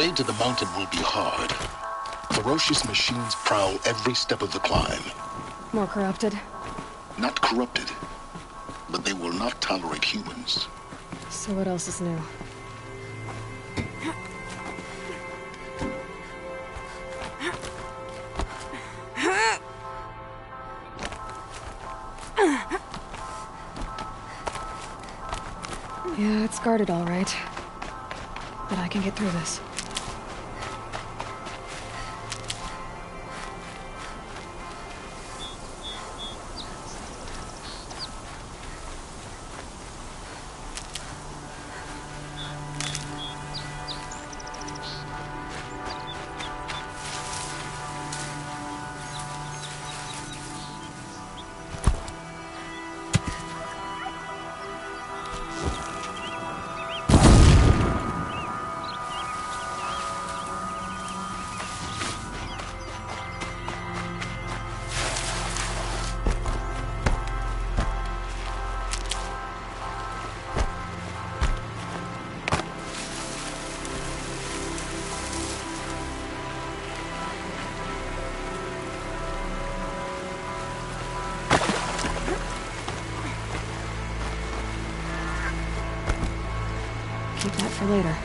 way to the mountain will be hard. Ferocious machines prowl every step of the climb. More corrupted? Not corrupted, but they will not tolerate humans. So what else is new? Yeah, it's guarded all right. But I can get through this. Keep that for later.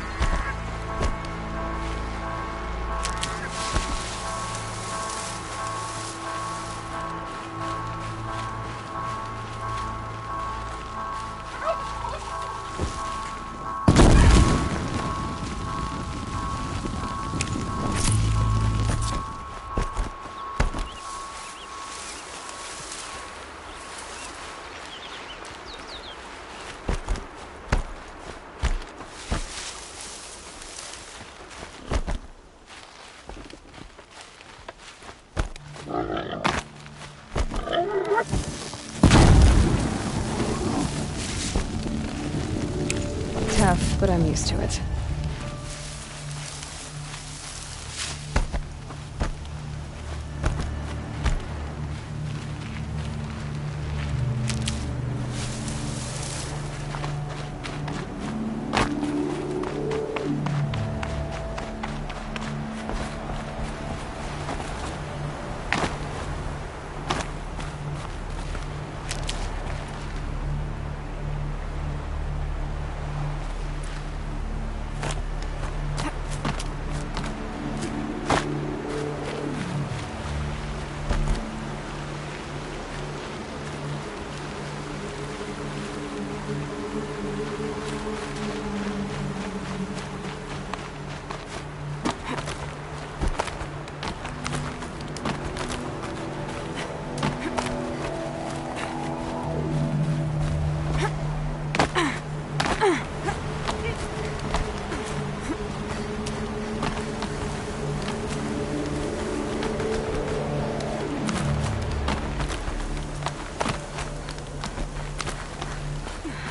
Tough, but I'm used to it.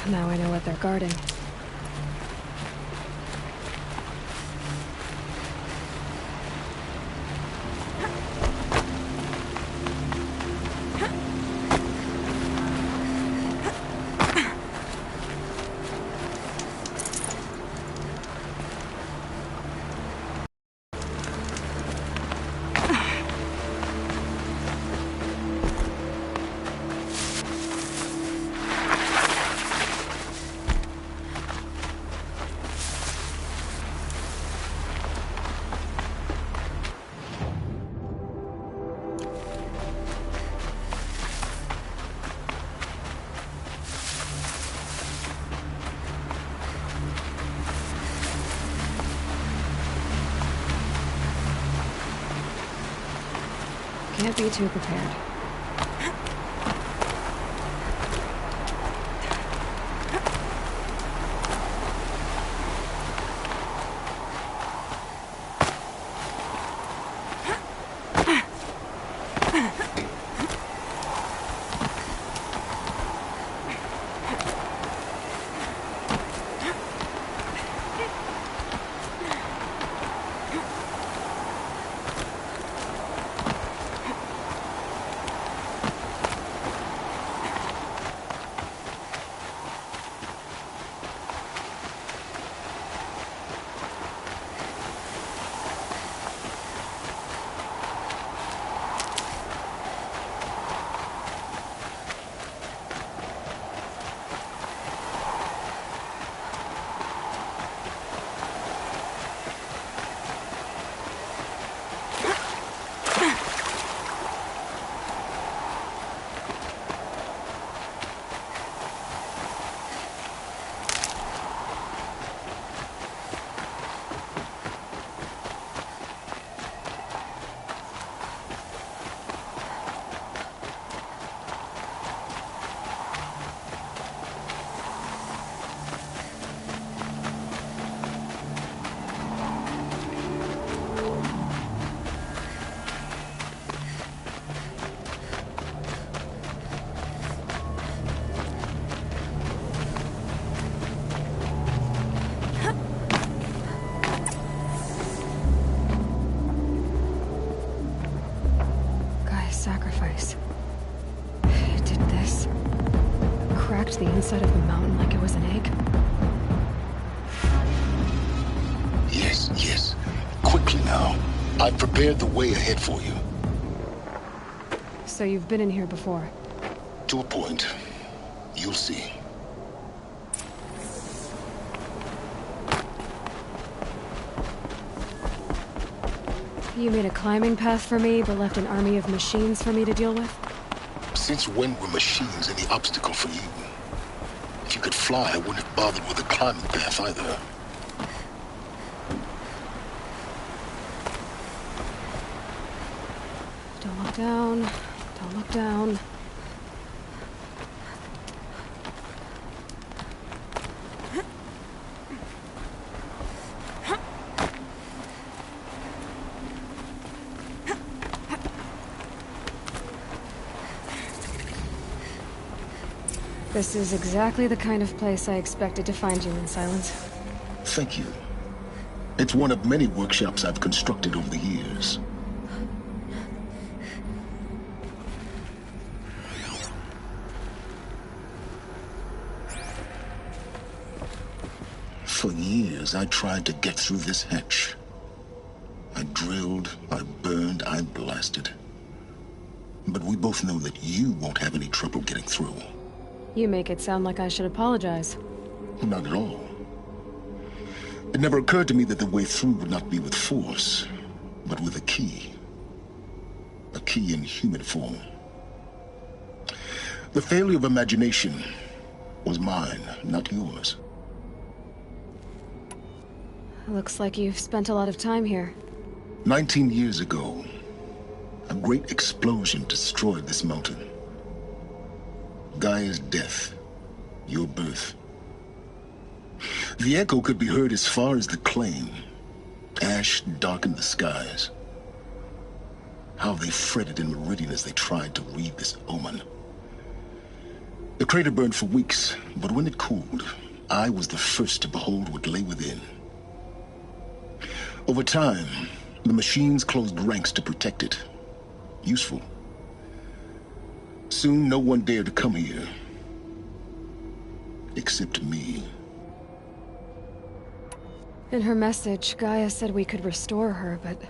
Now I know what they're guarding. Can't be too prepared. sacrifice. It did this. Cracked the inside of the mountain like it was an egg. Yes, yes. Quickly now. I've prepared the way ahead for you. So you've been in here before? To a point. You'll see. You made a climbing path for me, but left an army of machines for me to deal with? Since when were machines any obstacle for you? If you could fly, I wouldn't have bothered with a climbing path either. Don't look down. Don't look down. This is exactly the kind of place I expected to find you in, Silence. Thank you. It's one of many workshops I've constructed over the years. For years, I tried to get through this hatch. I drilled, I burned, I blasted. But we both know that you won't have any trouble getting through. You make it sound like I should apologize. Not at all. It never occurred to me that the way through would not be with force, but with a key. A key in human form. The failure of imagination was mine, not yours. Looks like you've spent a lot of time here. 19 years ago, a great explosion destroyed this mountain. Gaia's death, your birth. The echo could be heard as far as the claim. Ash darkened the skies. How they fretted in meridian as they tried to read this omen. The crater burned for weeks, but when it cooled, I was the first to behold what lay within. Over time, the machines closed ranks to protect it. Useful. Soon, no one dared to come here. Except me. In her message, Gaia said we could restore her, but...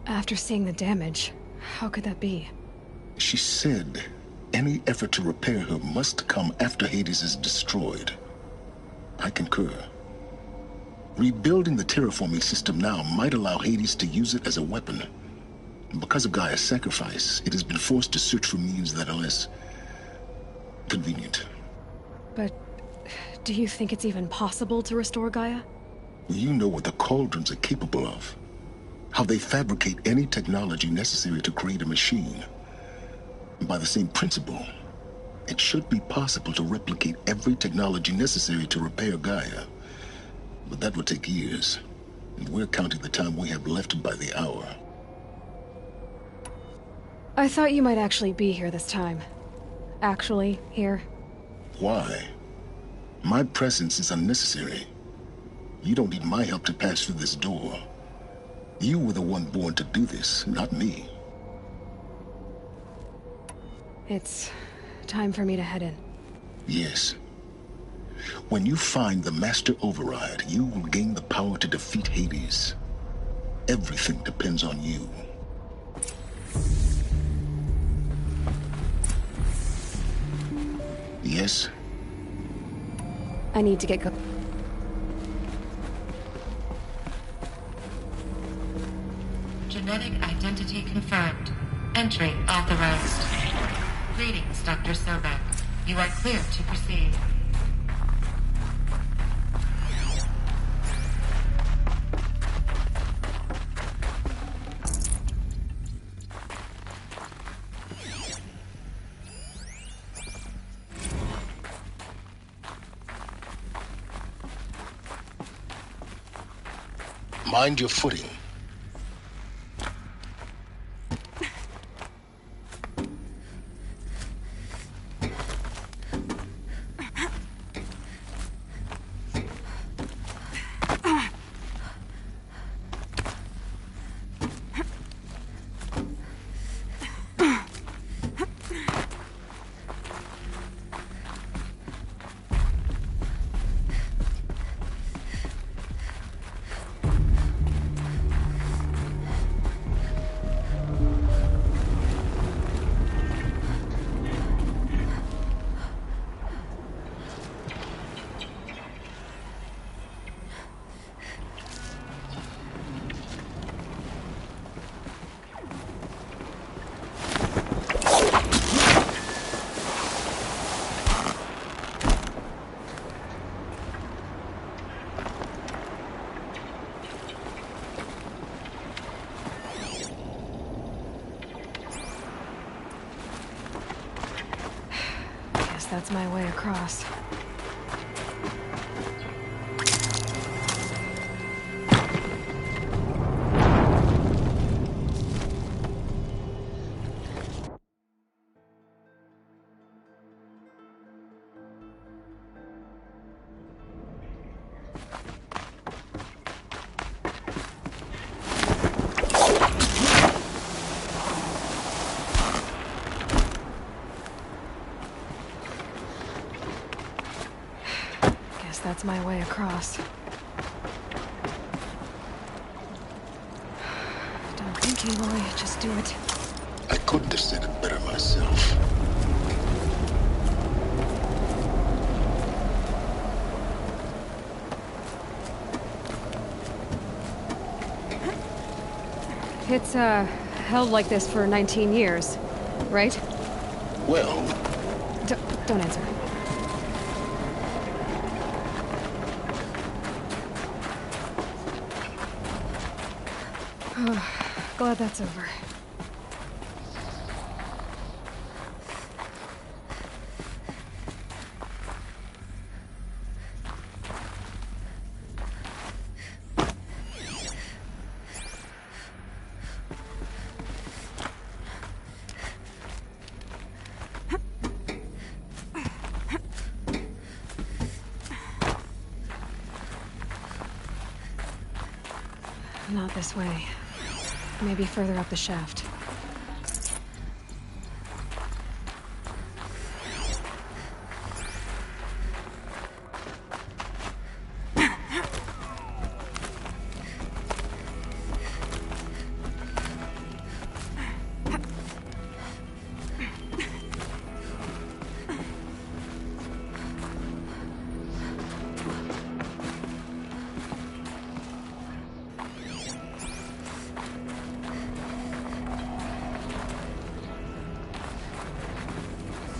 after seeing the damage, how could that be? She said any effort to repair her must come after Hades is destroyed. I concur. Rebuilding the terraforming system now might allow Hades to use it as a weapon. Because of Gaia's sacrifice, it has been forced to search for means that are less convenient. But do you think it's even possible to restore Gaia? You know what the Cauldrons are capable of. How they fabricate any technology necessary to create a machine. By the same principle, it should be possible to replicate every technology necessary to repair Gaia. But that would take years, and we're counting the time we have left by the hour. I thought you might actually be here this time. Actually, here. Why? My presence is unnecessary. You don't need my help to pass through this door. You were the one born to do this, not me. It's time for me to head in. Yes. When you find the Master Override, you will gain the power to defeat Hades. Everything depends on you. Yes? I need to get go- Genetic identity confirmed. Entry authorized. Greetings, Dr. Sobek. You are clear to proceed. Mind your footing. that's my way across. That's my way across. Don't think, Aloy. Just do it. I couldn't have said it better myself. It's, held like this for 19 years, right? Well... Don't answer. Glad that's over. Not this way. Maybe further up the shaft.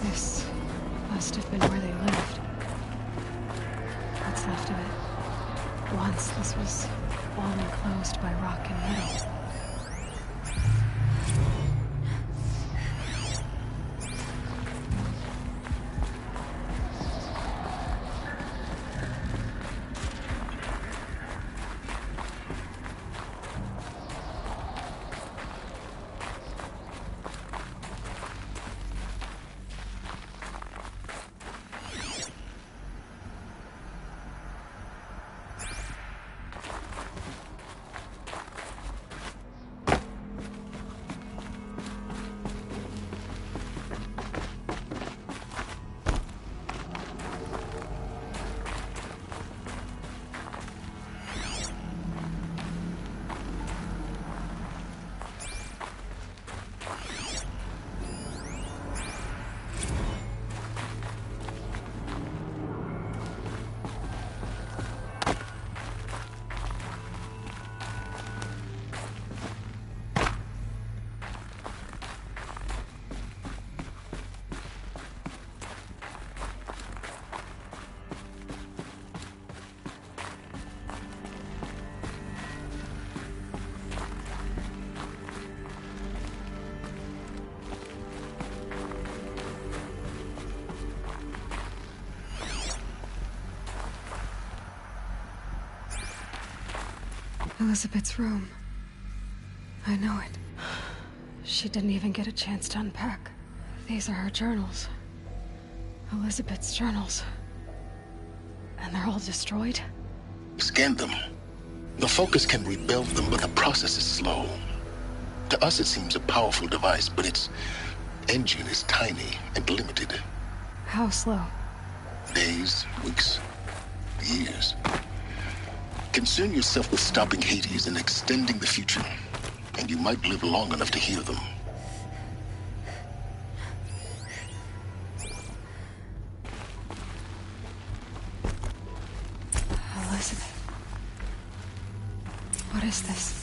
This must have been where they lived. What's left of it. Once this was all enclosed by rock and metal. Elizabeth's room. I know it. She didn't even get a chance to unpack. These are her journals. Elizabeth's journals. And they're all destroyed? Scan them. The Focus can rebuild them, but the process is slow. To us it seems a powerful device, but its engine is tiny and limited. How slow? Days, weeks, years. Concern yourself with stopping Hades and extending the future, and you might live long enough to hear them. Elizabeth. What is this?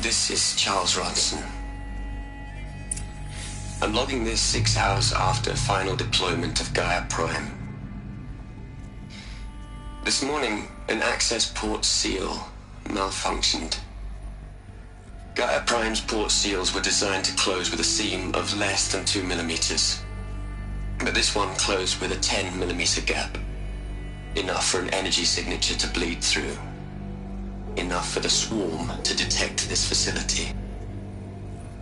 This is Charles Ronson. I'm logging this 6 hours after final deployment of Gaia Prime. This morning, an access port seal malfunctioned. Gaia Prime's port seals were designed to close with a seam of less than 2 millimeters. But this one closed with a 10 millimeter gap. Enough for an energy signature to bleed through. Enough for the swarm to detect this facility.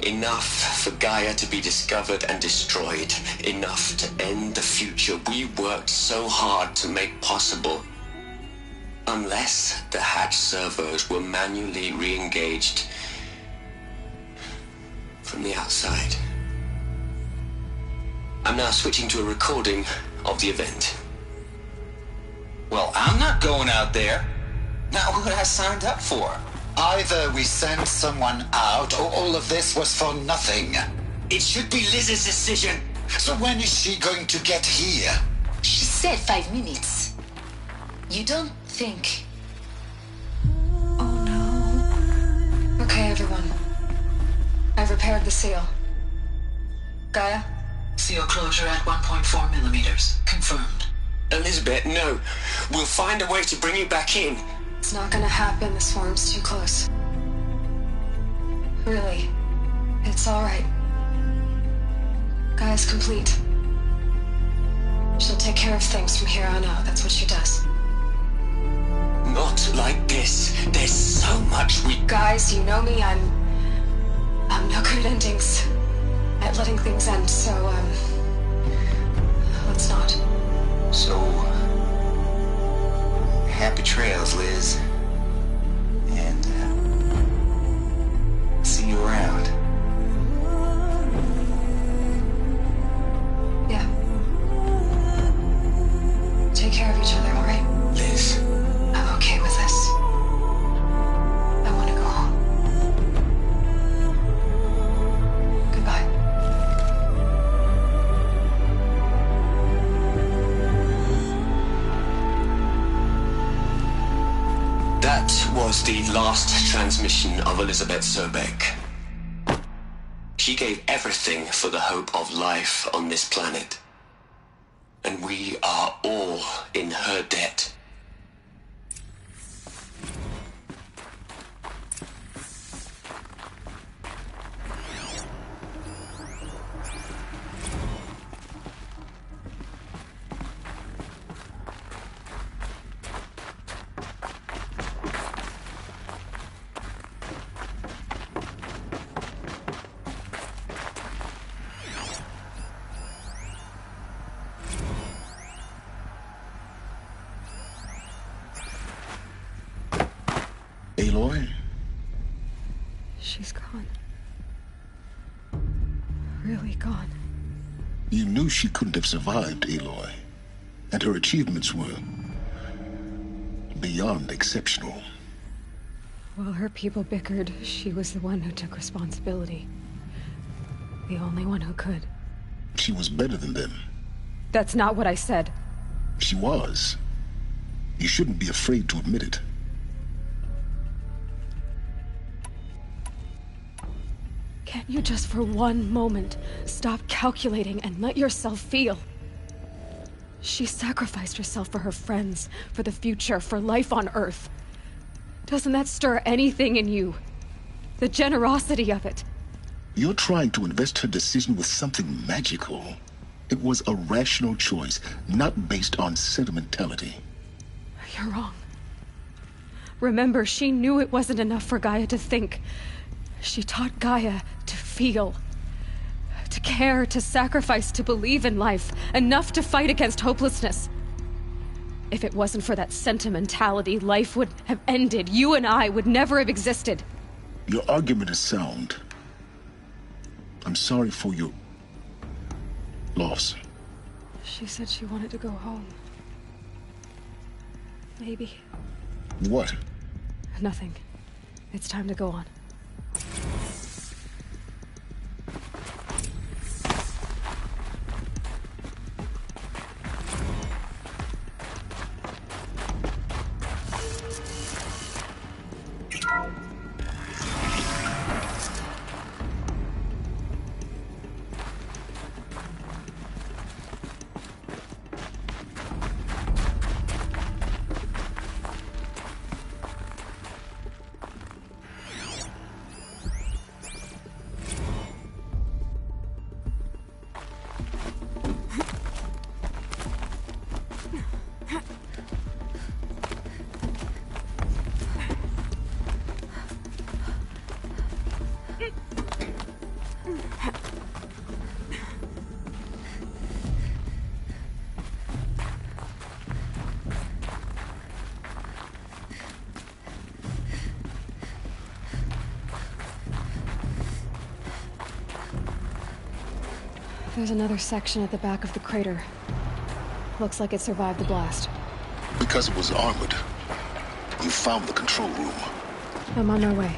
Enough for Gaia to be discovered and destroyed. Enough to end the future we worked so hard to make possible. Unless the hatch servos were manually re-engaged from the outside. I'm now switching to a recording of the event. Well, I'm not going out there. Not what I signed up for. Either we sent someone out, or all of this was for nothing. It should be Liz's decision. So when is she going to get here? She said 5 minutes. You don't think... Oh no. Okay, everyone. I've repaired the seal. Gaia? Seal closure at 1.4 millimeters. Confirmed. Elizabeth, no. We'll find a way to bring you back in. It's not gonna happen. The swarm's too close. Really. It's alright. Gaia's complete. She'll take care of things from here on out. That's what she does. Not like this. There's so much we... Guys, you know me. I'm no good at endings. At letting things end, so, let's not. So... happy trails, Liz. And, see you around. Yeah. Take care of each other, alright? Liz. I'm okay with this. I want to go home. Goodbye. That was the last transmission of Elizabeth Sobek. She gave everything for the hope of life on this planet. And we are all in her debt. Aloy? She's gone. Really gone. You knew she couldn't have survived, Aloy. And her achievements were beyond exceptional. While her people bickered, she was the one who took responsibility. The only one who could. She was better than them. That's not what I said. She was. You shouldn't be afraid to admit it. Can't you just for one moment stop calculating and let yourself feel? She sacrificed herself for her friends, for the future, for life on Earth. Doesn't that stir anything in you? The generosity of it. You're trying to invest her decision with something magical. It was a rational choice, not based on sentimentality. You're wrong. Remember, she knew it wasn't enough for Gaia to think. She taught Gaia to feel. To care, to sacrifice, to believe in life. Enough to fight against hopelessness. If it wasn't for that sentimentality, life would have ended. You and I would never have existed. Your argument is sound. I'm sorry for your loss. She said she wanted to go home. Maybe. What? Nothing. It's time to go on. There's another section at the back of the crater. Looks like it survived the blast. Because it was armored. You found the control room. I'm on my way.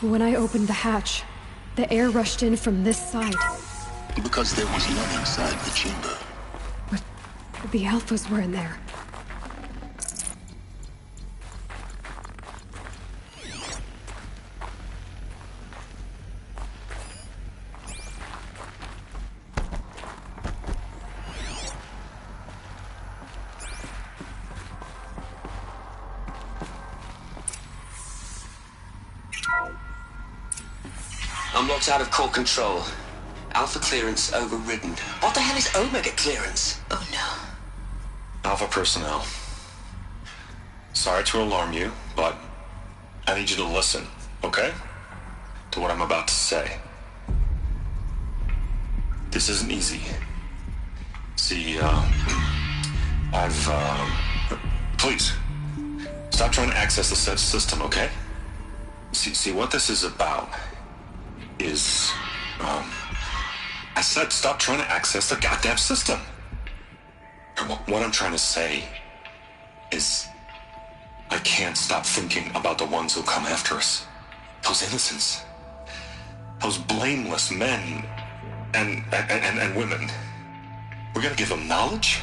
When I opened the hatch, the air rushed in from this side. Because there was none inside the chamber. But the Alphas were in there. I'm locked out of core control. Alpha clearance overridden. What the hell is Omega clearance? Oh no. Alpha personnel. Sorry to alarm you, but I need you to listen, okay? To what I'm about to say. This isn't easy. See, please, stop trying to access the system, okay? See, what this is about is, I said stop trying to access the goddamn system. And what I'm trying to say is I can't stop thinking about the ones who come after us. Those innocents. Those blameless men and women. We're gonna give them knowledge?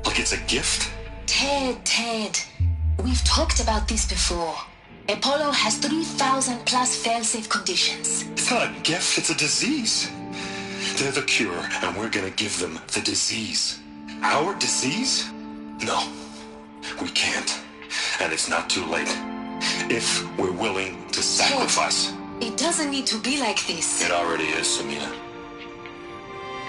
Like it's a gift? Ted. We've talked about this before. Apollo has 3,000 plus fail-safe conditions. It's not a gift, it's a disease. They're the cure, and we're gonna give them the disease. Our disease? No, we can't. And it's not too late. If we're willing to sacrifice. It doesn't need to be like this. It already is, Samina.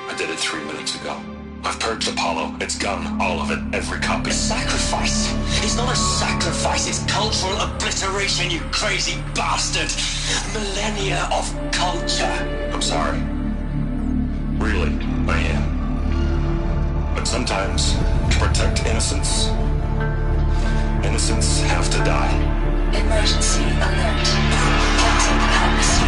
I did it 3 minutes ago. I've purged Apollo. It's gone. All of it. Every copy. A sacrifice? It's not a sacrifice. It's cultural obliteration, you crazy bastard. Millennia of culture. I'm sorry. Really, I am. But sometimes, to protect innocence, innocents have to die. Emergency alert. Captain Harris.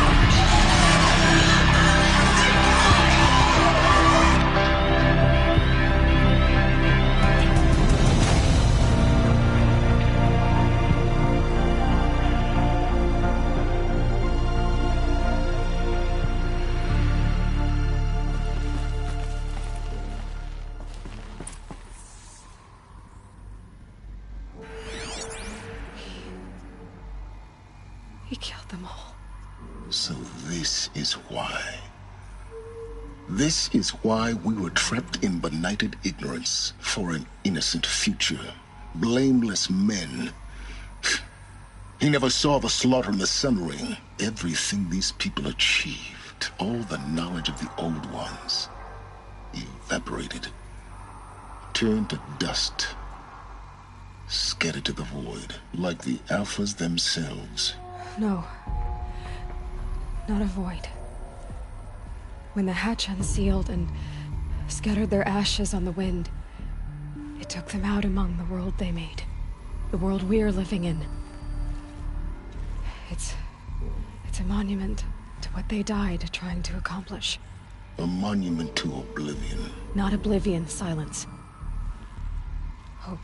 them all. So this is why. This is why we were trapped in benighted ignorance for an innocent future. Blameless men. He never saw the slaughter in the Sun Ring. Everything these people achieved, all the knowledge of the old ones, evaporated, turned to dust, scattered to the void, like the Alphas themselves. No. Not a void. When the hatch unsealed and scattered their ashes on the wind, it took them out among the world they made. The world we're living in. It's a monument to what they died trying to accomplish. A monument to oblivion. Not oblivion, Silence. Hope.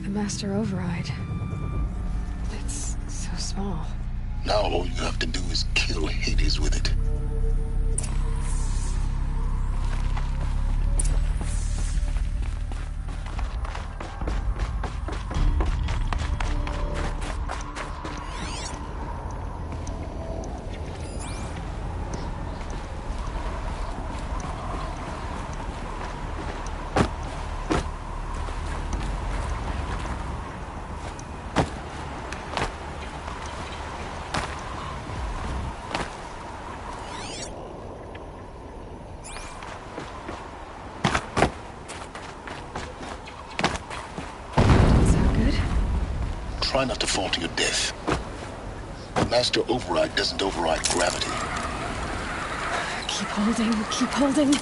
The Master Override. It's so small. Now all you have to do is kill Hades with it. Try not to fall to your death. The Master Override doesn't override gravity. Keep holding, keep holding.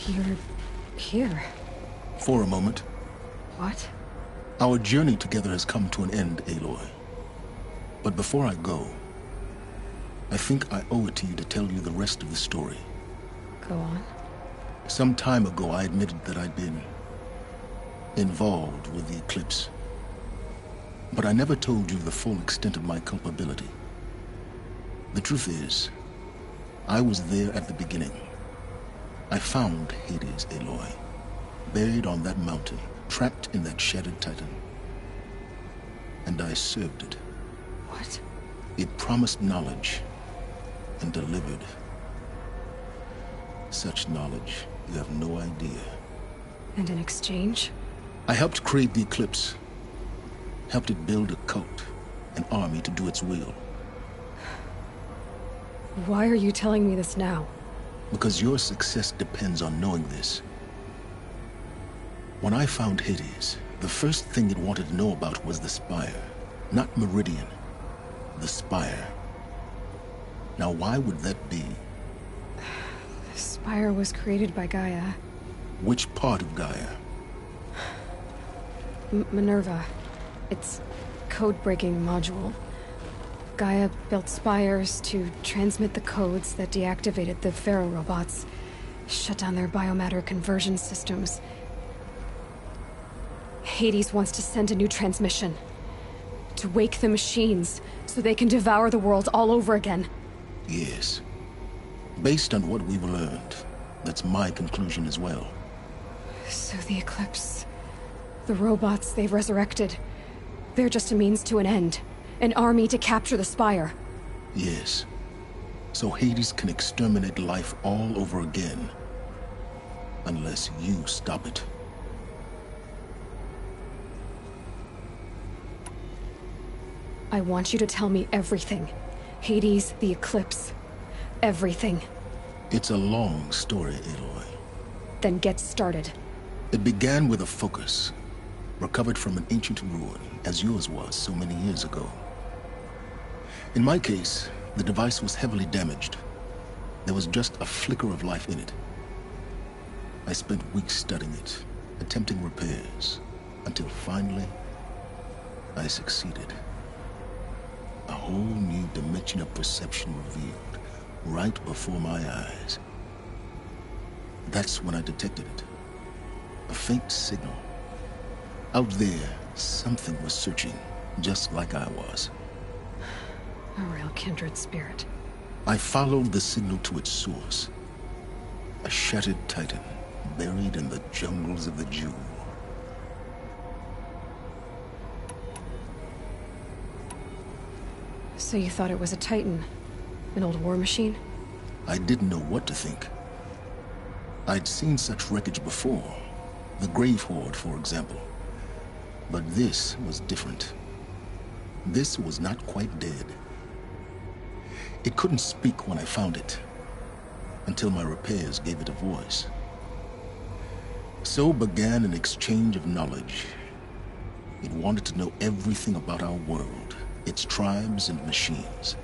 You're here. For a moment. What? Our journey together has come to an end, Aloy. But before I go, I think I owe it to you to tell you the rest of the story. Go on. Some time ago, I admitted that I'd been involved with the eclipse. But I never told you the full extent of my culpability. The truth is, I was there at the beginning. I found Hades, Aloy, buried on that mountain, trapped in that shattered titan. And I served it. What? It promised knowledge and delivered. Such knowledge, you have no idea. And in exchange? I helped create the Eclipse. Helped it build a cult, an army to do its will. Why are you telling me this now? Because your success depends on knowing this. When I found Hades, the first thing it wanted to know about was the Spire. Not Meridian. The Spire. Now why would that be? The Spire was created by Gaia. Which part of Gaia? Minerva. It's code-breaking module. Gaia built spires to transmit the codes that deactivated the Pharaoh robots, shut down their biomatter conversion systems. Hades wants to send a new transmission. To wake the machines, so they can devour the world all over again. Yes. Based on what we've learned, that's my conclusion as well. So the Eclipse... the robots they've resurrected... they're just a means to an end. An army to capture the Spire. Yes. So Hades can exterminate life all over again. Unless you stop it. I want you to tell me everything. Hades, the Eclipse. Everything. It's a long story, Aloy. Then get started. It began with a focus. Recovered from an ancient ruin, as yours was so many years ago. In my case, the device was heavily damaged. There was just a flicker of life in it. I spent weeks studying it, attempting repairs, until finally, I succeeded. A whole new dimension of perception revealed, right before my eyes. That's when I detected it. A faint signal. Out there, something was searching, just like I was. A real kindred spirit. I followed the signal to its source. A shattered titan, buried in the jungles of the Jewel. So you thought it was a titan? An old war machine? I didn't know what to think. I'd seen such wreckage before. The Grave Horde, for example. But this was different. This was not quite dead. It couldn't speak when I found it, until my repairs gave it a voice. So began an exchange of knowledge. It wanted to know everything about our world, its tribes and machines.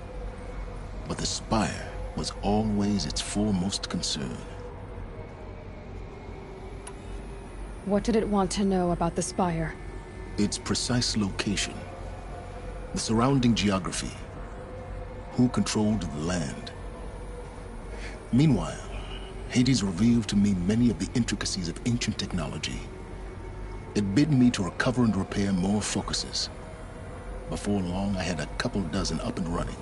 But the Spire was always its foremost concern. What did it want to know about the Spire? Its precise location, the surrounding geography, who controlled the land. Meanwhile, Hades revealed to me many of the intricacies of ancient technology. It bid me to recover and repair more focuses. Before long, I had a couple dozen up and running.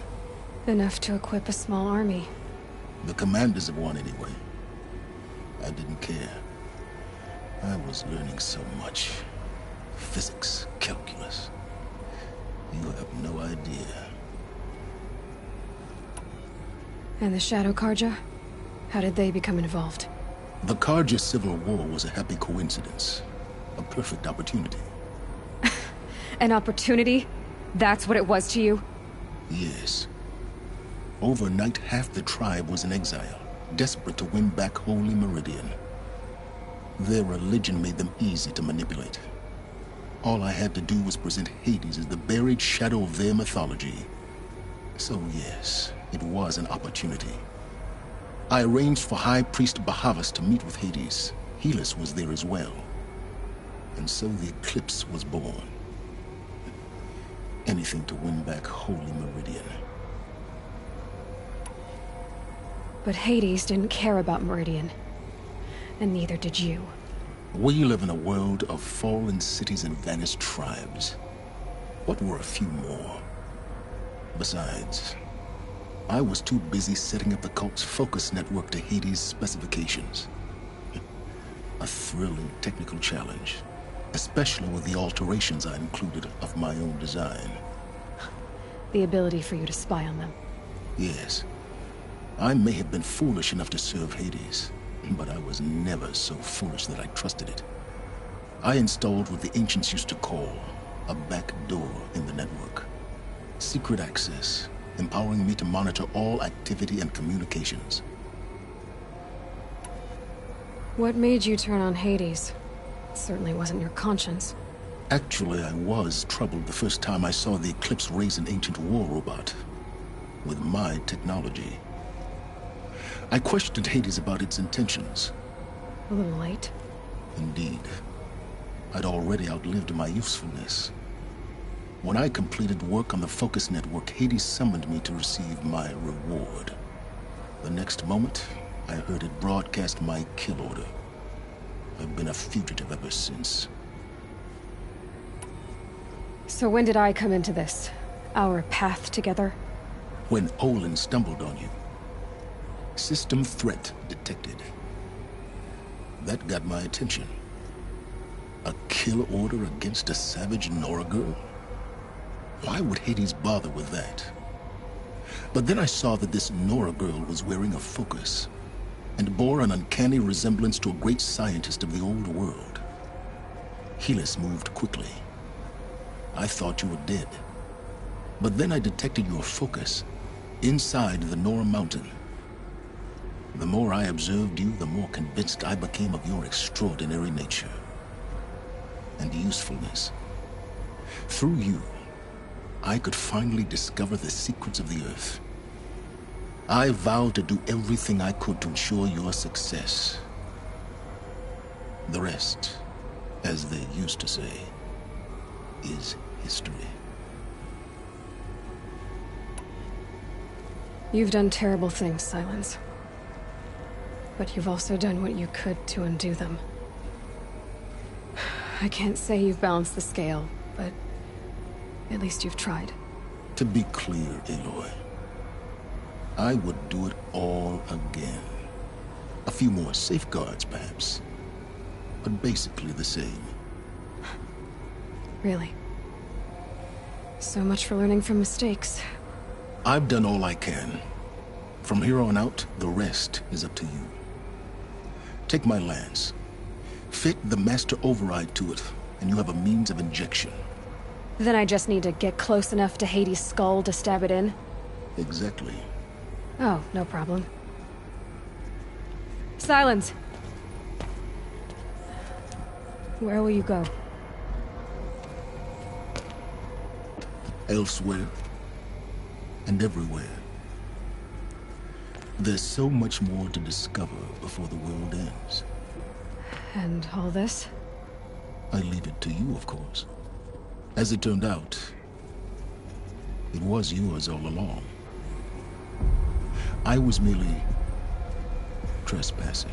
Enough to equip a small army. The commanders of one, anyway. I didn't care. I was learning so much. Physics, calculus. You have no idea. And the Shadow Carja? How did they become involved? The Carja Civil War was a happy coincidence. A perfect opportunity. An opportunity? That's what it was to you? Yes. Overnight, half the tribe was in exile, desperate to win back Holy Meridian. Their religion made them easy to manipulate. All I had to do was present Hades as the buried shadow of their mythology. So yes, it was an opportunity. I arranged for High Priest Bahavas to meet with Hades. Helis was there as well. And so the Eclipse was born. Anything to win back Holy Meridian. But Hades didn't care about Meridian. And neither did you. We live in a world of fallen cities and vanished tribes. What were a few more? Besides, I was too busy setting up the cult's focus network to Hades' specifications. A thrilling technical challenge, especially with the alterations I included of my own design. The ability for you to spy on them. Yes. I may have been foolish enough to serve Hades, but I was never so foolish that I trusted it. I installed what the ancients used to call a back door in the network. Secret access, empowering me to monitor all activity and communications. What made you turn on Hades? It certainly wasn't your conscience. Actually, I was troubled the first time I saw the Eclipse raise an ancient war robot with my technology. I questioned Hades about its intentions. A little late. Indeed. I'd already outlived my usefulness. When I completed work on the Focus Network, Hades summoned me to receive my reward. The next moment, I heard it broadcast my kill order. I've been a fugitive ever since. So when did I come into this? Our path together? When Olin stumbled on you. System threat detected. That got my attention. A kill order against a savage Nora girl? Why would Hades bother with that? But then I saw that this Nora girl was wearing a focus, and bore an uncanny resemblance to a great scientist of the old world. Helis moved quickly. I thought you were dead. But then I detected your focus inside the Nora mountain. The more I observed you, the more convinced I became of your extraordinary nature and usefulness. Through you, I could finally discover the secrets of the Earth. I vowed to do everything I could to ensure your success. The rest, as they used to say, is history. You've done terrible things, Silence. But you've also done what you could to undo them. I can't say you've balanced the scale, but at least you've tried. To be clear, Aloy, I would do it all again. A few more safeguards, perhaps, but basically the same. Really? So much for learning from mistakes. I've done all I can. From here on out, the rest is up to you. Take my lance. Fit the master override to it, and you have a means of injection. Then I just need to get close enough to Hades' skull to stab it in? Exactly. Oh, no problem. Silence! Where will you go? Elsewhere. And everywhere. There's so much more to discover before the world ends. And all this? I leave it to you, of course. As it turned out, it was yours all along. I was merely trespassing.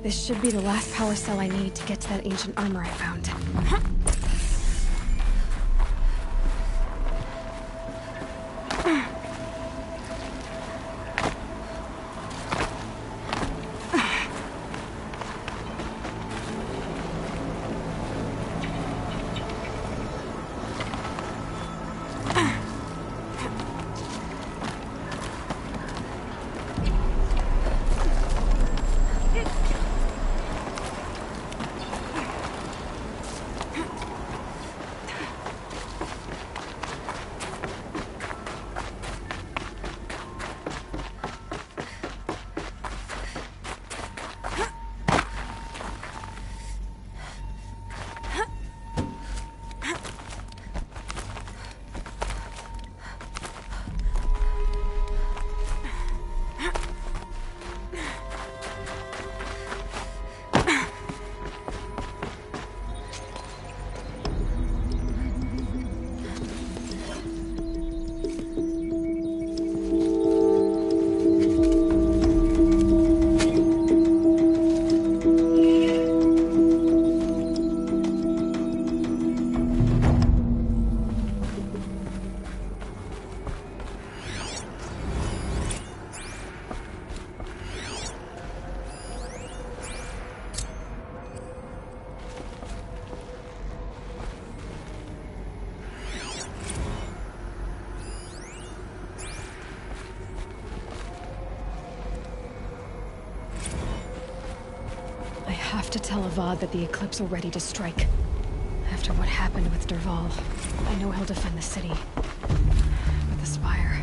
This should be the last power cell I need to get to that ancient armor I found. to tell Avad that the Eclipse are ready to strike. After what happened with Derval, I know he'll defend the city. But the Spire...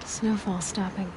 Snowfall stopping.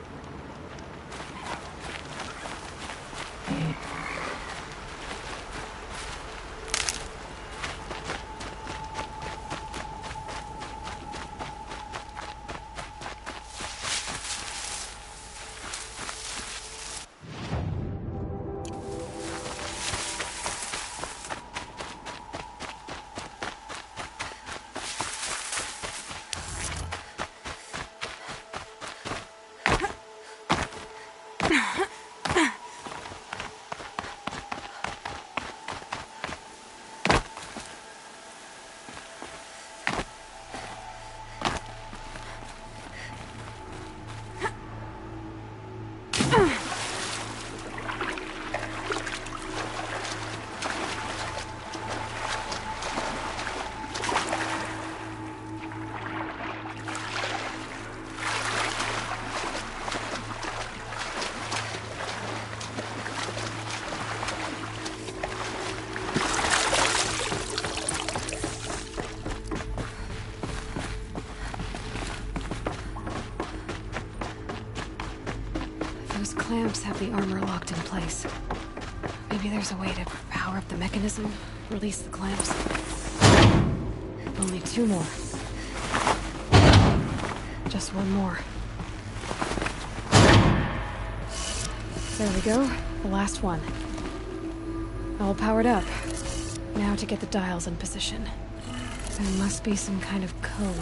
Clamps have the armor locked in place. Maybe there's a way to power up the mechanism, release the clamps. Only 2 more. Just 1 more. There we go, the last one. All powered up. Now to get the dials in position. There must be some kind of code.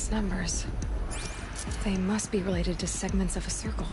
these numbers. They must be related to segments of a circle.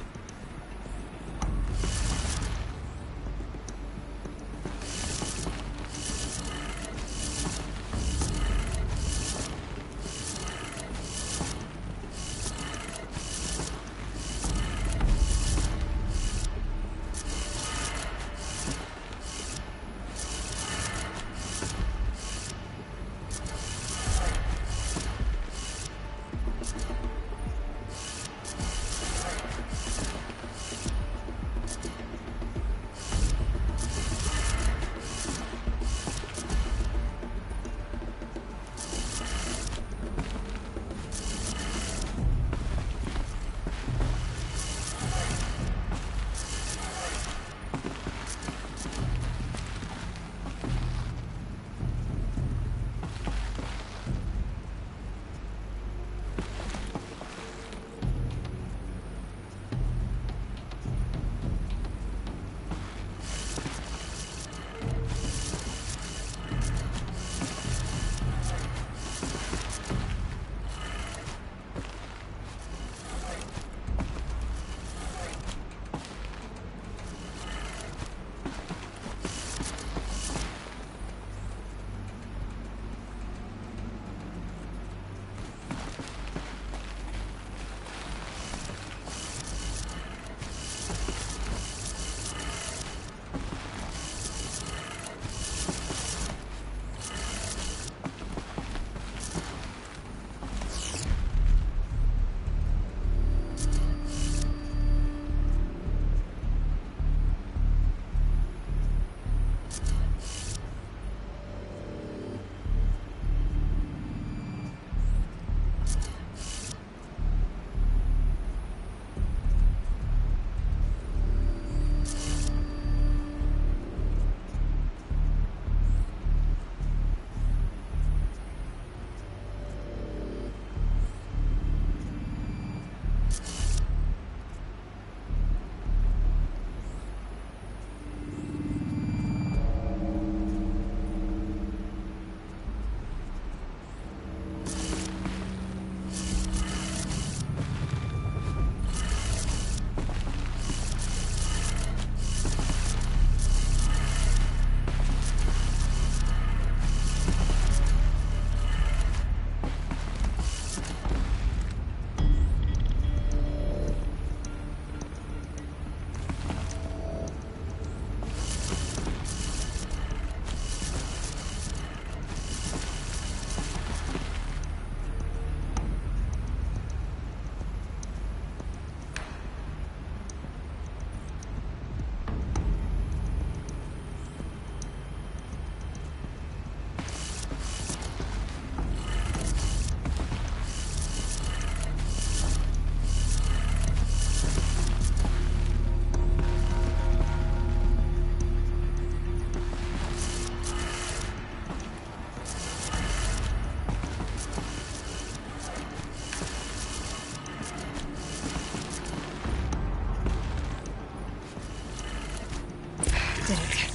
Did it.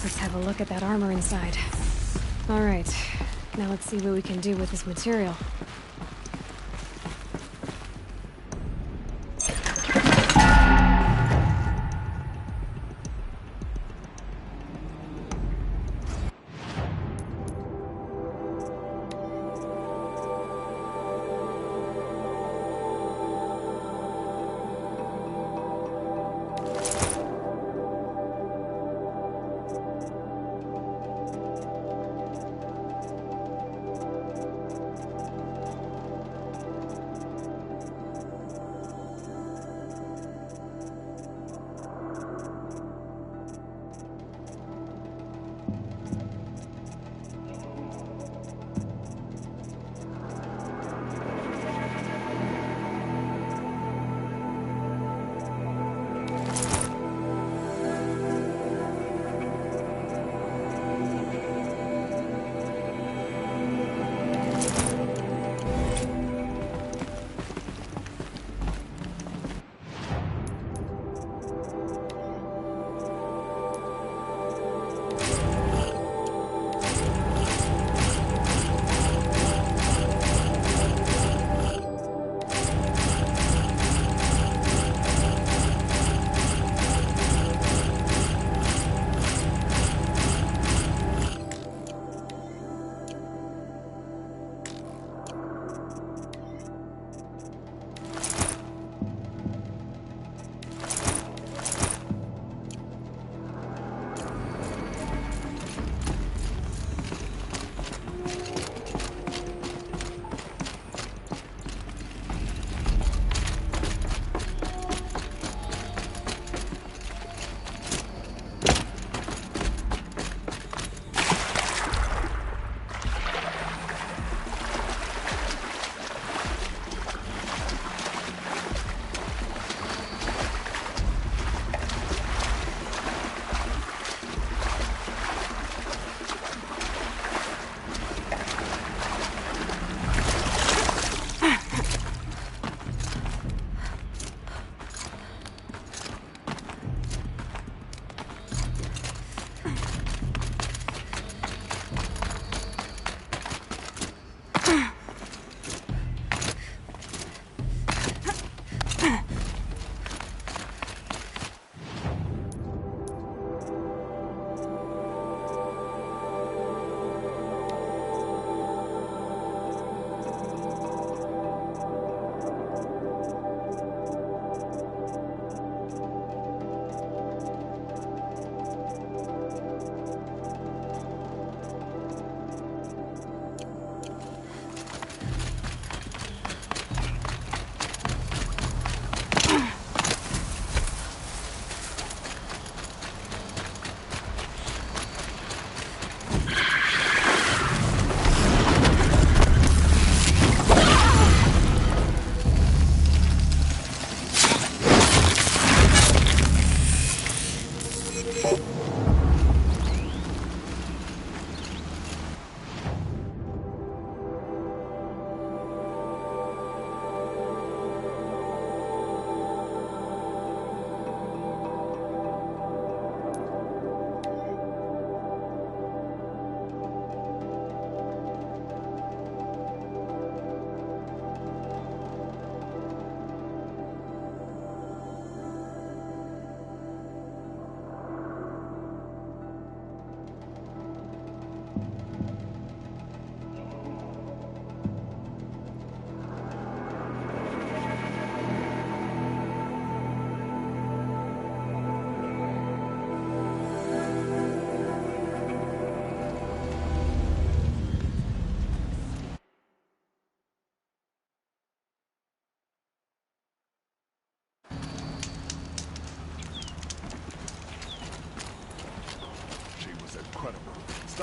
Let's have a look at that armor inside. Alright, now let's see what we can do with this material.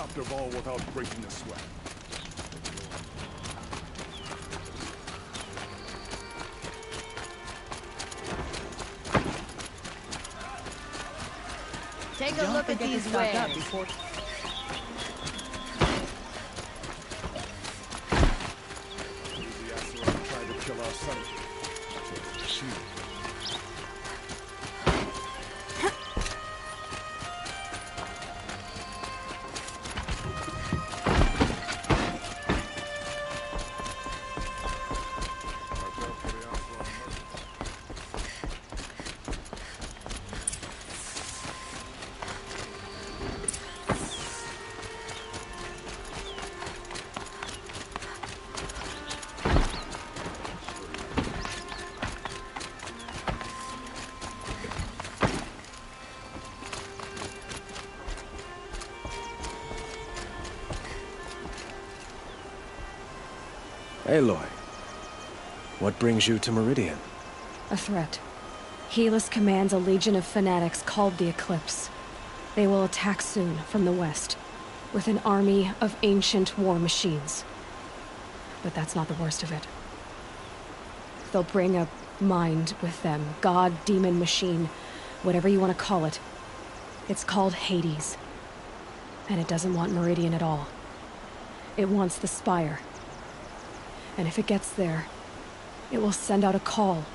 stop their ball without breaking a sweat. Take a look at these wares. The Aloy tried to kill our son. She. Aloy, what brings you to Meridian? A threat. Helis commands a legion of fanatics called the Eclipse. They will attack soon from the west, with an army of ancient war machines. But that's not the worst of it. They'll bring a mind with them, god, demon, machine, whatever you want to call it. It's called Hades. And it doesn't want Meridian at all. It wants the Spire. And if it gets there, it will send out a call,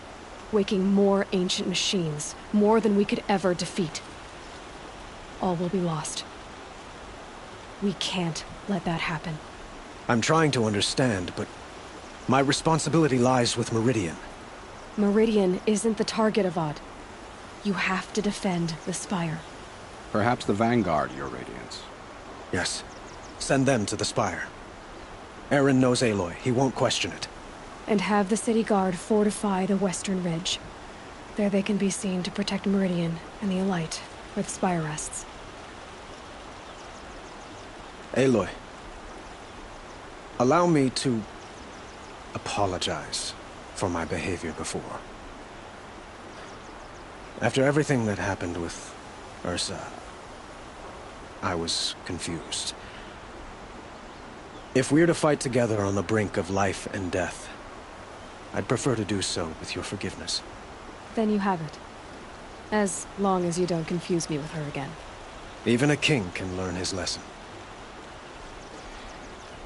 waking more ancient machines, more than we could ever defeat. All will be lost. We can't let that happen. I'm trying to understand, but my responsibility lies with Meridian. Meridian isn't the target, Avad. You have to defend the Spire. Perhaps the Vanguard, Your Radiance. Yes. Send them to the Spire. Aaron knows Aloy. He won't question it. And have the city guard fortify the western ridge. There they can be seen to protect Meridian and the Elite, where the Spire rests. Aloy, allow me to apologize for my behavior before. After everything that happened with Ursa, I was confused. If we're to fight together on the brink of life and death, I'd prefer to do so with your forgiveness. Then you have it. As long as you don't confuse me with her again. Even a king can learn his lesson.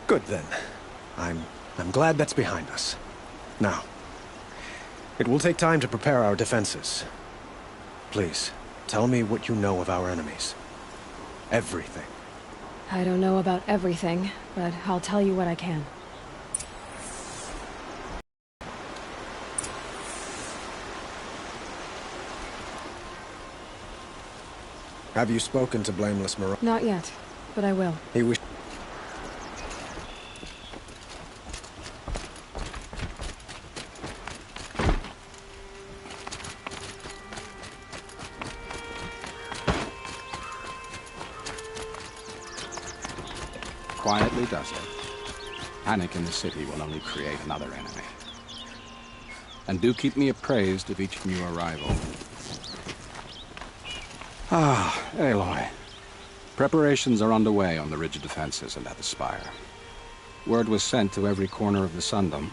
Good then. I'm glad that's behind us. Now, it will take time to prepare our defenses. Please, tell me what you know of our enemies. Everything. I don't know about everything, but I'll tell you what I can. Have you spoken to Blameless Mirage? Not yet, but I will. He wish... Quietly does it. Panic in the city will only create another enemy. And do keep me appraised of each new arrival. Ah, Aloy. Preparations are underway on the ridge defenses and at the Spire. Word was sent to every corner of the Sundom.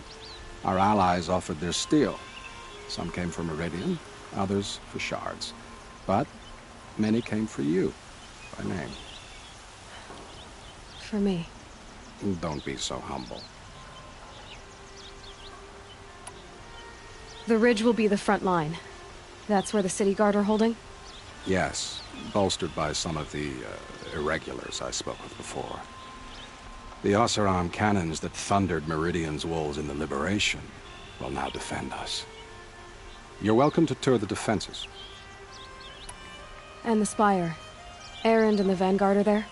Our allies offered their steel. Some came for Meridian, others for shards. But many came for you, by name. For me. Don't be so humble. The ridge will be the front line. That's where the city guard are holding? Yes, bolstered by some of the irregulars I spoke of before. The Oseram cannons that thundered Meridian's walls in the Liberation will now defend us. You're welcome to tour the defenses. And the Spire. Erend and the Vanguard are there?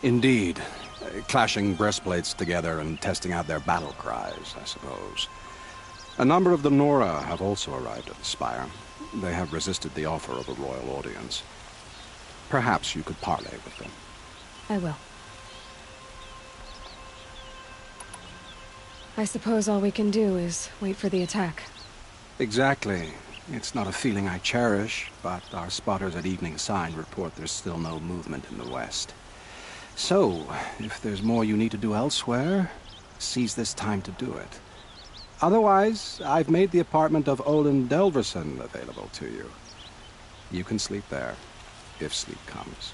Indeed. Clashing breastplates together and testing out their battle cries, I suppose. A number of the Nora have also arrived at the Spire. They have resisted the offer of a royal audience. Perhaps you could parley with them. I will. I suppose all we can do is wait for the attack. Exactly. It's not a feeling I cherish, but our spotters at Evening Sign report there's still no movement in the west. So, if there's more you need to do elsewhere, seize this time to do it. Otherwise, I've made the apartment of Olin Delverson available to you. You can sleep there, if sleep comes.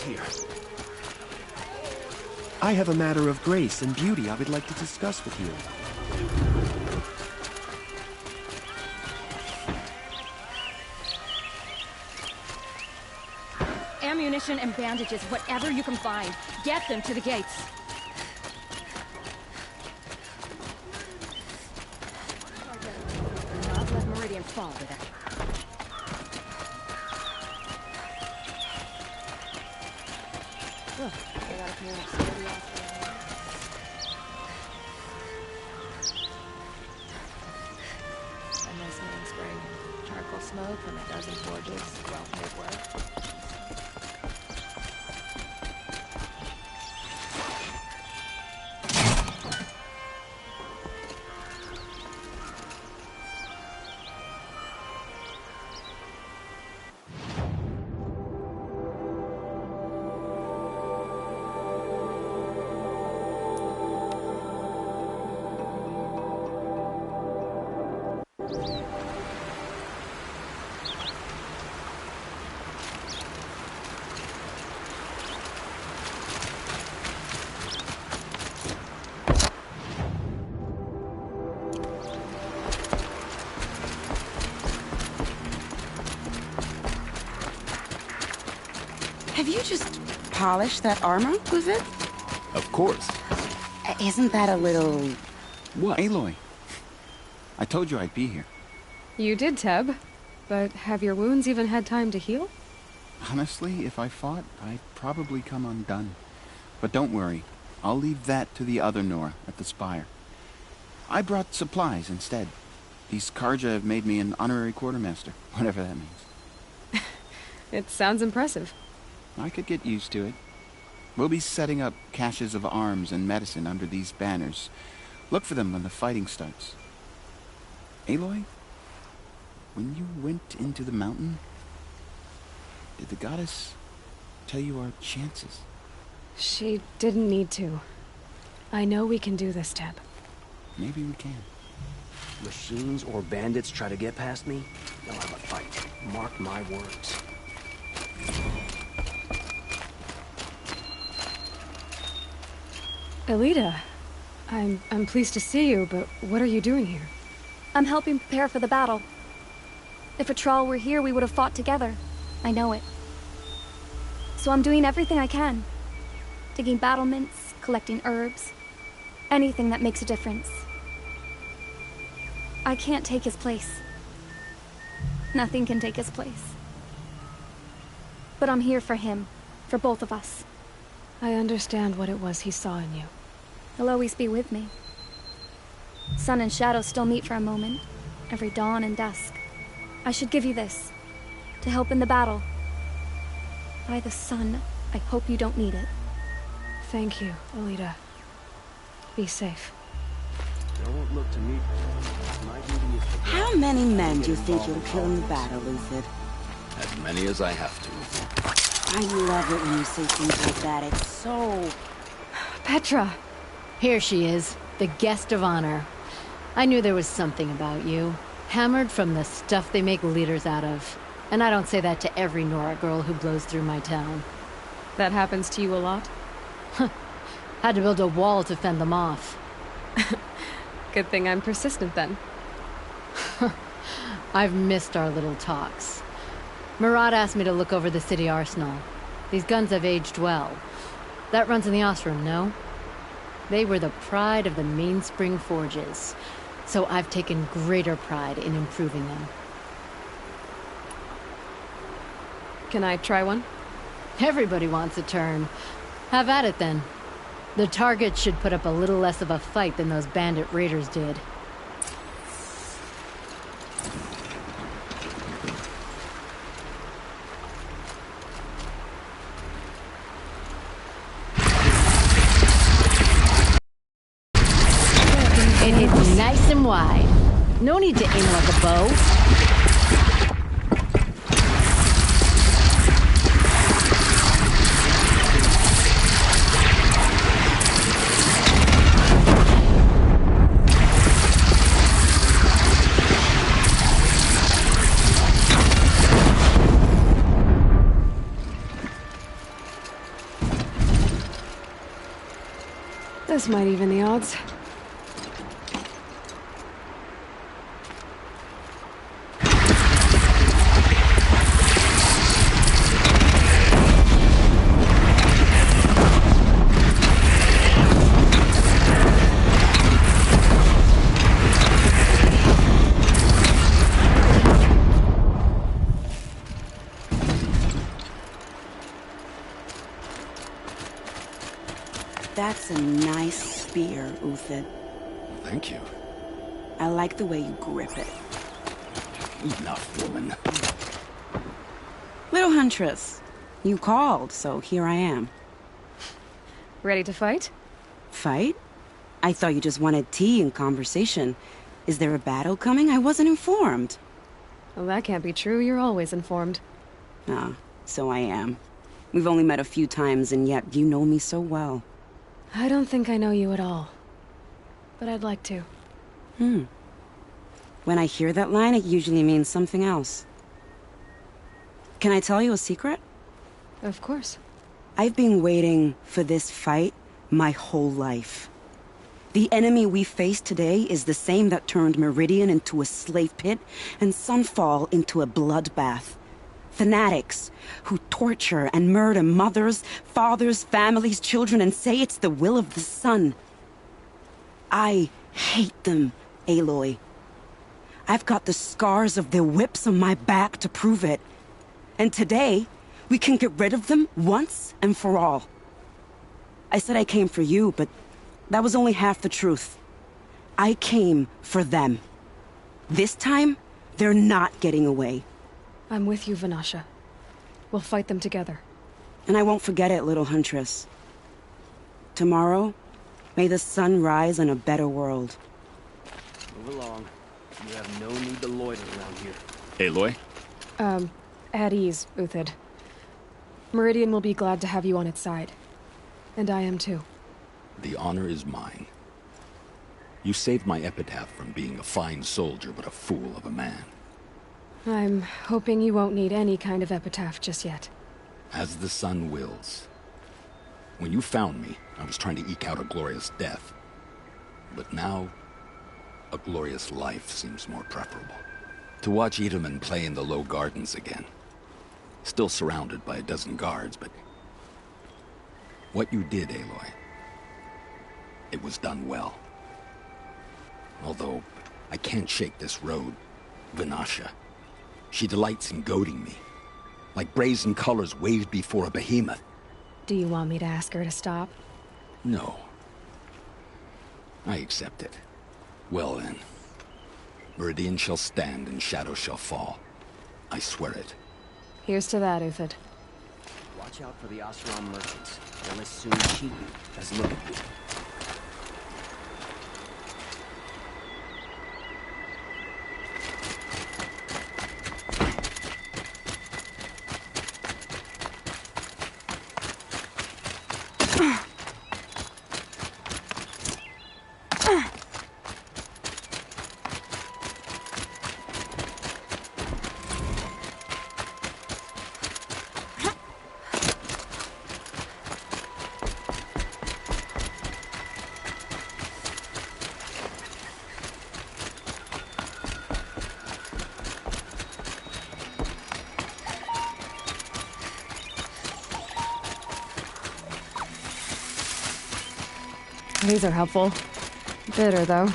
Here. I have a matter of grace and beauty I would like to discuss with you. Ammunition and bandages, whatever you can find. Get them to the gates. Not let Meridian fall with it. Look, they got a few more security officers. And this mainspring. Charcoal smoke from a dozen forges. Well-paid work. Have you just polished that armor, was it? Of course. Isn't that a little... What? Aloy. I told you I'd be here. You did, Teb. But have your wounds even had time to heal? Honestly, if I fought, I'd probably come undone. But don't worry. I'll leave that to the other Nora at the Spire. I brought supplies instead. These Karja have made me an honorary quartermaster, whatever that means. It sounds impressive. I could get used to it. We'll be setting up caches of arms and medicine under these banners. Look for them when the fighting starts. Aloy, when you went into the mountain, did the goddess tell you our chances? She didn't need to. I know we can do this, Teb. Maybe we can. Machines or bandits try to get past me, they'll have a fight. Mark my words. Elita, I'm pleased to see you, but what are you doing here? I'm helping prepare for the battle. If a Thrall were here, we would have fought together. I know it. So I'm doing everything I can. Digging battlements, collecting herbs. Anything that makes a difference. I can't take his place. Nothing can take his place. But I'm here for him. For both of us. I understand what it was he saw in you. He'll always be with me. Sun and shadow still meet for a moment. Every dawn and dusk. I should give you this. To help in the battle. By the sun, I hope you don't need it. Thank you, Elita. Be safe. Don't look to me. My duty is to... How many men do you think you'll kill in the battle, Lucid? As many as I have to. I love it when you say things like that. It's so... Petra! Here she is, the guest of honor. I knew there was something about you. Hammered from the stuff they make leaders out of. And I don't say that to every Nora girl who blows through my town. That happens to you a lot? Had to build a wall to fend them off. Good thing I'm persistent then. I've missed our little talks. Murad asked me to look over the city arsenal. These guns have aged well. That runs in the Ostrom, no? They were the pride of the mainspring forges. So I've taken greater pride in improving them. Can I try one? Everybody wants a turn. Have at it then. The target should put up a little less of a fight than those bandit raiders did. It hit nice and wide. No need to aim like a bow. This might even the odds. That's a nice spear, Uthid. Thank you. I like the way you grip it. Enough, woman. Little Huntress, you called, so here I am. Ready to fight? Fight? I thought you just wanted tea and conversation. Is there a battle coming? I wasn't informed. Well, that can't be true. You're always informed. Ah, so I am. We've only met a few times, and yet you know me so well. I don't think I know you at all. But I'd like to. When I hear that line, it usually means something else. Can I tell you a secret? Of course. I've been waiting for this fight my whole life. The enemy we face today is the same that turned Meridian into a slave pit and Sunfall into a bloodbath. Fanatics who torture and murder mothers, fathers, families, children, and say it's the will of the sun. I hate them, Aloy. I've got the scars of their whips on my back to prove it. And today, we can get rid of them once and for all. I said I came for you, but that was only half the truth. I came for them. This time, they're not getting away. I'm with you, Vanasha. We'll fight them together. And I won't forget it, little Huntress. Tomorrow, may the sun rise on a better world. Move along. You have no need to loiter around here. Aloy? At ease, Uthid. Meridian will be glad to have you on its side. And I am too. The honor is mine. You saved my epitaph from being a fine soldier, but a fool of a man. I'm hoping you won't need any kind of epitaph just yet. As the sun wills. When you found me, I was trying to eke out a glorious death. But now, a glorious life seems more preferable. To watch Edelman play in the low gardens again. Still surrounded by a dozen guards, but... what you did, Aloy, it was done well. Although, I can't shake this road, Vanasha. She delights in goading me, like brazen colors waved before a behemoth. Do you want me to ask her to stop? No. I accept it. Well then. Meridian shall stand and shadow shall fall. I swear it. Here's to that, Uthid. Watch out for the Oseram merchants. They'll as soon cheat you as look at you. These are helpful. Bitter, though.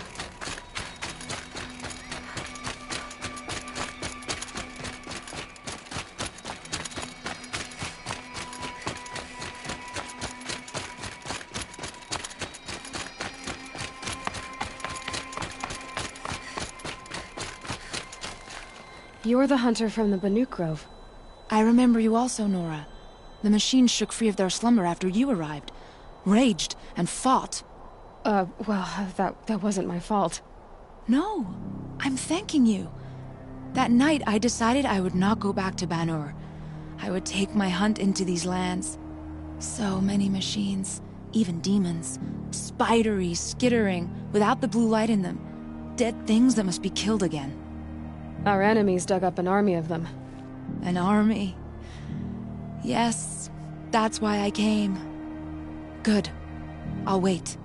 You're the hunter from the Banuk Grove. I remember you also, Nora. The machines shook free of their slumber after you arrived. Raged and fought. Well, that wasn't my fault. No, I'm thanking you. That night, I decided I would not go back to Banur. I would take my hunt into these lands. So many machines, even demons. Spidery, skittering, without the blue light in them. Dead things that must be killed again. Our enemies dug up an army of them. An army? Yes, that's why I came. Good. I'll wait.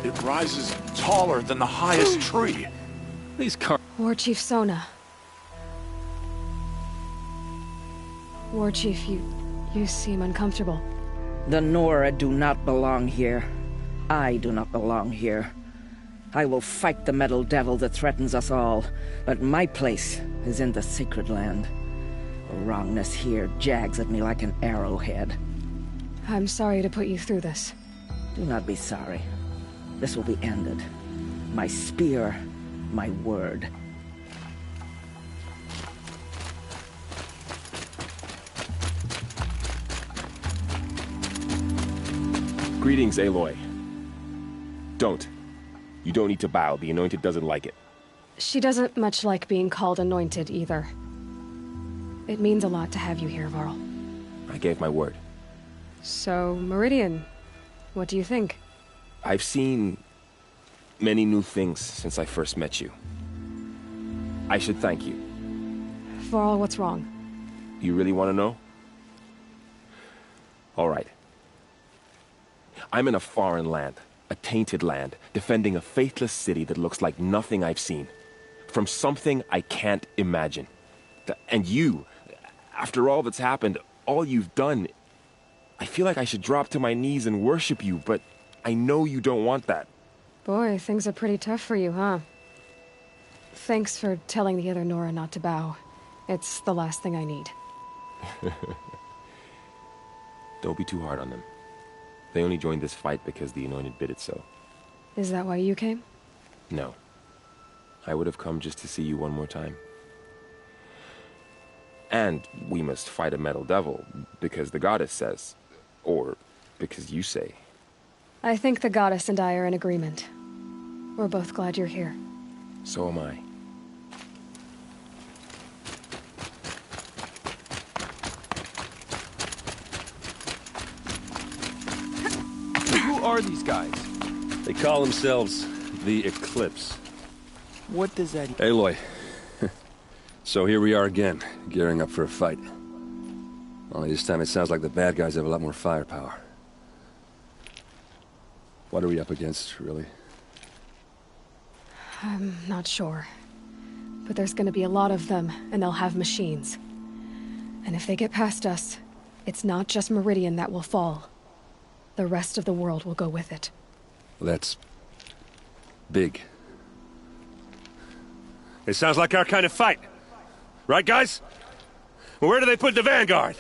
It rises taller than the highest tree. These car... War Chief Sona. War Chief, you seem uncomfortable. The Nora do not belong here. I do not belong here. I will fight the metal devil that threatens us all, but my place is in the sacred land. The wrongness here jags at me like an arrowhead. I'm sorry to put you through this. Do not be sorry. This will be ended. My spear, my word. Greetings, Aloy. Don't. You don't need to bow. The Anointed doesn't like it. She doesn't much like being called Anointed, either. It means a lot to have you here, Varl. I gave my word. So, Meridian, what do you think? I've seen many new things since I first met you. I should thank you. Varl, what's wrong? You really want to know? All right. I'm in a foreign land, a tainted land, defending a faithless city that looks like nothing I've seen. From something I can't imagine. And you, after all that's happened, all you've done, I feel like I should drop to my knees and worship you, but I know you don't want that. Boy, things are pretty tough for you, huh? Thanks for telling the other Nora not to bow. It's the last thing I need. Don't be too hard on them. They only joined this fight because the Anointed bid it so. Is that why you came? No. I would have come just to see you one more time. And we must fight a metal devil, because the goddess says. Or because you say. I think the goddess and I are in agreement. We're both glad you're here. So am I. Who are these guys? They call themselves the Eclipse. What does that... Aloy. So here we are again, gearing up for a fight. Only this time it sounds like the bad guys have a lot more firepower. What are we up against, really? I'm not sure. But there's gonna be a lot of them, and they'll have machines. And if they get past us, it's not just Meridian that will fall. The rest of the world will go with it. Well, that's... big. It sounds like our kind of fight. Right, guys? Well, where do they put the Vanguard?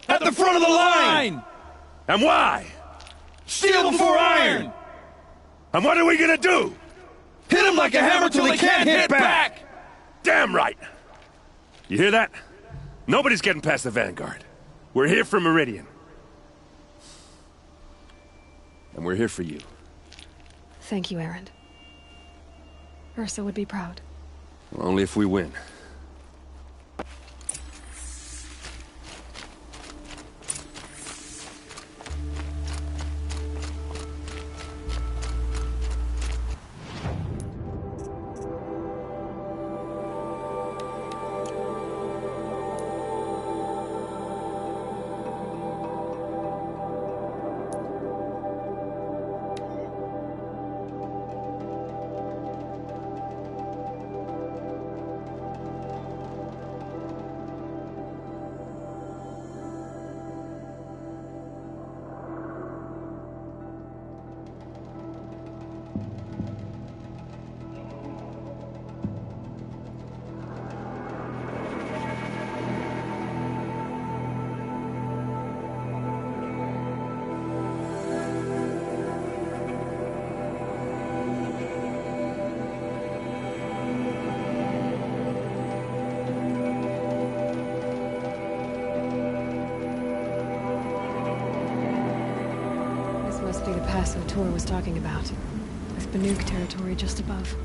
At the front of the line! And why? Steel before iron! And what are we gonna do? Hit them like a hammer till they can't hit back! Damn right! You hear that? Nobody's getting past the Vanguard. We're here for Meridian. And we're here for you. Thank you, Erend. Ursa would be proud. Only if we win. pass O'Toole was talking about. With Banuk territory just above.